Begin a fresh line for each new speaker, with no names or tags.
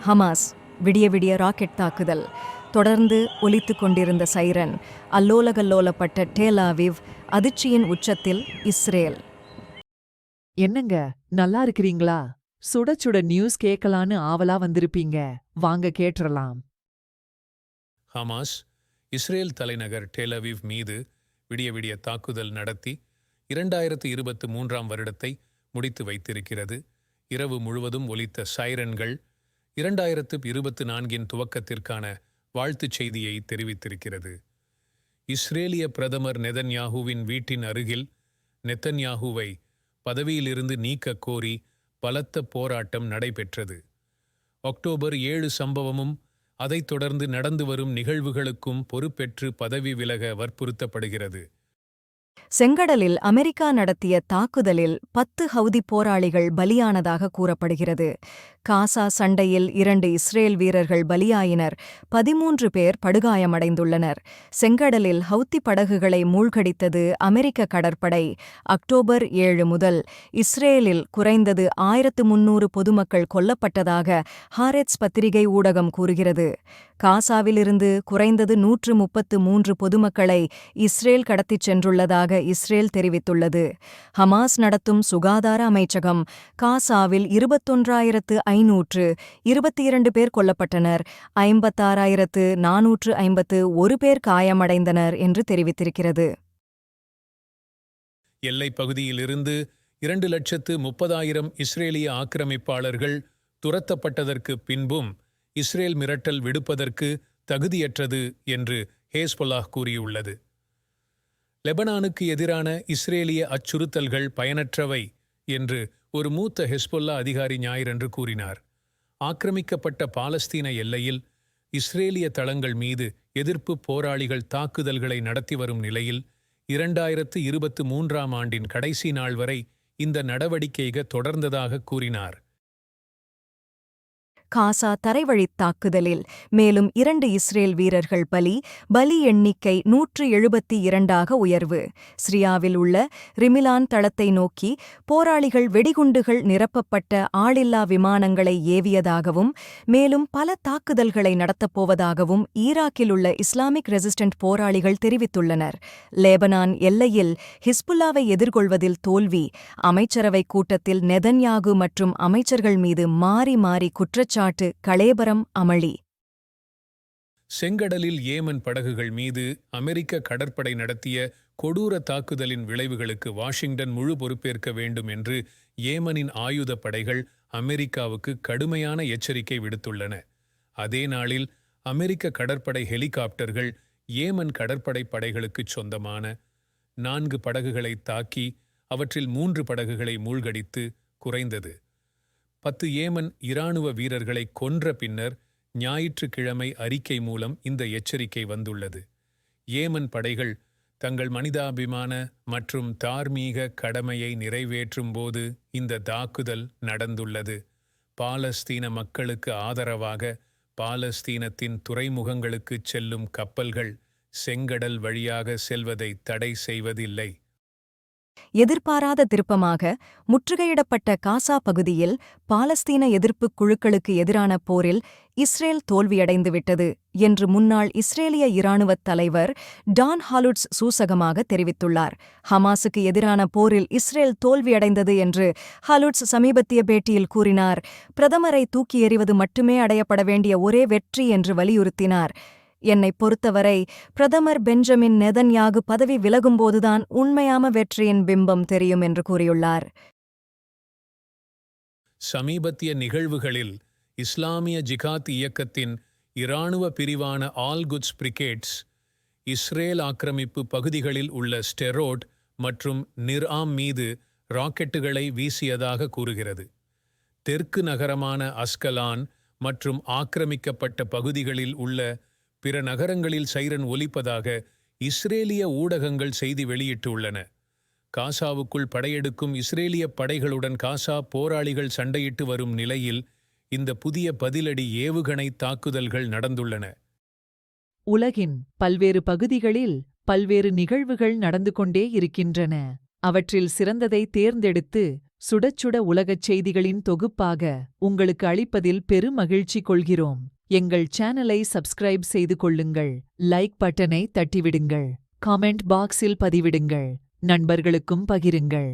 Hamas விடிய விடிய rocket தாக்குதல், தொடர்ந்து ஒலித்துக் கொண்டிருந்த சைரன், அல்லோலகல்லோலப்பட்ட டேல் ஆவிவ், அதிர்ச்சியின் உச்சத்தில் இஸ்ரேல்.
என்னங்க, நல்லா இருக்கிறீங்களா? சுட சுட நியூஸ் கேட்கலான்னு ஆவலா வந்திருப்பீங்க. வாங்க கேட்டுறலாம்.
ஹமாஸ் இஸ்ரேல் தலைநகர் டெல் அவீவ் மீது விடிய விடிய தாக்குதல் நடத்தி 2023ஆம் வருடத்தை முடித்து வைத்திருக்கிறது. இரவு முழுவதும் ஒலித்த சைரன்கள் 2024இன் துவக்கத்திற்கான வாழ்த்துச் செய்தியை தெரிவித்திருக்கிறது. இஸ்ரேலிய பிரதமர் நெதன்யாஹூவின் வீட்டின் அருகில் நெத்தன்யாஹூவை பதவியிலிருந்து நீக்க கோரி பலத்த போராட்டம் நடைபெற்றது. அக்டோபர் 7 சம்பவமும் அதைத் தொடர்ந்து நடந்து வரும் நிகழ்வுகளுக்கும் பொறுப்பேற்று பதவி விலக வற்புறுத்தப்படுகிறது.
செங்கடலில் அமெரிக்கா நடத்திய தாக்குதலில் 10 ஹவுதி போராளிகள் பலியானதாக கூறப்படுகிறது. காசா சண்டையில் 2 இஸ்ரேல் வீரர்கள் பலியாயினர், 13 பேர் படுகாயமடைந்துள்ளனர். செங்கடலில் ஹவுத்தி படகுகளை மூழ்கடித்தது அமெரிக்க கடற்படை. அக்டோபர் 7 முதல் இஸ்ரேலில் குறைந்தது 1300 பொதுமக்கள் கொல்லப்பட்டதாக ஹாரெட்ஸ் பத்திரிகை ஊடகம் கூறுகிறது. காசாவிலிருந்து குறைந்தது 133 பொதுமக்களை இஸ்ரேல் கடத்திச் சென்றுள்ளதாக இஸ்ரேல் தெரிவித்துள்ளது. ஹமாஸ் நடத்தும் சுகாதார அமைச்சகம் காசாவில் 21,522 பேர் கொல்லப்பட்டனர், 56,451 பேர் காயமடைந்தனர் என்று தெரிவித்திருக்கிறது.
எல்லைப் பகுதியிலிருந்து 2,30,000 இஸ்ரேலிய ஆக்கிரமிப்பாளர்கள் துரத்தப்பட்டதற்கு பின்பும் இஸ்ரேல் மிரட்டல் விடுப்பதற்கு தகுதியற்றது என்று ஹெஸ்பொல்லாஹ் கூறியுள்ளது. லெபனானுக்கு எதிரான இஸ்ரேலிய அச்சுறுத்தல்கள் பயனற்றவை என்று ஒரு மூத்த ஹெஸ்பொல்லா அதிகாரி ஞாயிறன்று கூறினார். ஆக்கிரமிக்கப்பட்ட பாலஸ்தீன எல்லையில் இஸ்ரேலிய தளங்கள் மீது எதிர்ப்பு போராளிகள் தாக்குதல்களை நடத்தி வரும் நிலையில் 2023ஆம் ஆண்டின் கடைசி நாள் வரை இந்த நடவடிக்கைகள் தொடர்ந்ததாக கூறினார்.
காசா தரைவழித் தாக்குதலில் மேலும் 2 இஸ்ரேல் வீரர்கள் பலி எண்ணிக்கை 172ஆக உயர்வு. சிரியாவில் உள்ள ரிமிலான் தளத்தை நோக்கி போராளிகள் வெடிகுண்டுகள் நிரப்பப்பட்ட ஆளில்லா விமானங்களை ஏவியதாகவும் மேலும் பல தாக்குதல்களை நடத்தப்போவதாகவும் ஈராக்கில் உள்ள இஸ்லாமிக் ரெசிஸ்டன்ட் போராளிகள் தெரிவித்துள்ளனர். லெபனான் எல்லையில் ஹிஸ்புல்லாவை எதிர்கொள்வதில் தோல்வி, அமைச்சரவைக் கூட்டத்தில் நெதன்யாகு மற்றும் அமைச்சர்கள் மீது மாறி மாறி குற்றச்சாட்டு, களேபரம், அமளி.
செங்கடலில் ஏமன் படகுகள் மீது அமெரிக்க கடற்படை நடத்திய கொடூர தாக்குதலின் விளைவுகளுக்கு வாஷிங்டன் முழு பொறுப்பேற்க வேண்டும் என்று ஏமனின் ஆயுத படைகள் அமெரிக்காவுக்கு கடுமையான எச்சரிக்கை விடுத்துள்ளன. அதே நாளில் அமெரிக்க கடற்படை ஹெலிகாப்டர்கள் ஏமன் கடற்படை படைகளுக்குச் சொந்தமான 4 படகுகளை தாக்கி அவற்றில் 3 படகுகளை மூழ்கடித்து குறைந்தது 10 ஏமன் இராணுவ வீரர்களை கொன்ற பின்னர் ஞாயிற்றுக்கிழமை அறிக்கை மூலம் இந்த எச்சரிக்கை வந்துள்ளது. ஏமன் படைகள் தங்கள் மனிதாபிமான மற்றும் தார்மீக கடமையை நிறைவேற்றும் போது இந்த தாக்குதல் நடந்துள்ளது. பாலஸ்தீன மக்களுக்கு ஆதரவாக பாலஸ்தீனத்தின் துறைமுகங்களுக்குச் செல்லும் கப்பல்கள் செங்கடல் வழியாக செல்வதை தடை செய்வதில்லை.
எதிர்பாராத திருப்பமாக முற்றுகையிடப்பட்ட காசா பகுதியில் பாலஸ்தீன எதிர்ப்புக் குழுக்களுக்கு எதிரான போரில் இஸ்ரேல் தோல்வியடைந்துவிட்டது என்று முன்னாள் இஸ்ரேலிய இராணுவத் தலைவர் டான் ஹாலுட்ஸ் சூசகமாக தெரிவித்துள்ளார். ஹமாஸுக்கு எதிரான போரில் இஸ்ரேல் தோல்வியடைந்தது என்று ஹாலுட்ஸ் சமீபத்திய பேட்டியில் கூறினார். பிரதமரை தூக்கி எறிவது மட்டுமே அடையப்பட வேண்டிய ஒரே வெற்றி என்று வலியுறுத்தினார். என்னை பொறுத்தவரை பிரதமர் பெஞ்சமின் நெதன்யாகு பதவி விலகும்போதுதான் உண்மையான வெற்றியின் பிம்பம் தெரியும் என்று கூறியுள்ளார்.
சமீபத்திய நிகழ்வுகளில் இஸ்லாமிய ஜிகாத் இயக்கத்தின் இராணுவ பிரிவான ஆல் குட்ஸ் பிரிகேட்ஸ் இஸ்ரேல் ஆக்கிரமிப்பு பகுதிகளில் உள்ள ஸ்டெரோட் மற்றும் நிர்ஆம் மீது ராக்கெட்டுகளை வீசியதாக கூறுகிறது. தெற்கு நகரமான அஸ்கலான் மற்றும் ஆக்கிரமிக்கப்பட்ட பகுதிகளில் உள்ள பிற நகரங்களில் சைரன் ஒலிப்பதாக இஸ்ரேலிய ஊடகங்கள் செய்தி வெளியிட்டுள்ளன. காசாவுக்குள் படையெடுக்கும் இஸ்ரேலிய படைகளுடன் காசா போராளிகள் சண்டையிட்டு வரும் நிலையில் இந்த புதிய பதிலடி ஏவுகணை தாக்குதல்கள் நடந்துள்ளன.
உலகின் பல்வேறு பகுதிகளில் பல்வேறு நிகழ்வுகள் நடந்து கொண்டே இருக்கின்றன. அவற்றில் சிறந்ததை தேர்ந்தெடுத்து சுடச்சுட உலகச் செய்திகளின் தொகுப்பாக உங்களுக்கு அளிப்பதில் பெருமகிழ்ச்சி கொள்கிறோம். எங்கள் சேனலை சப்ஸ்கிரைப் செய்து கொள்ளுங்கள், லைக் பட்டனை தட்டிவிடுங்கள், காமெண்ட் பாக்ஸில் பதிவிடுங்கள், நண்பர்களுக்கும் பகிருங்கள்.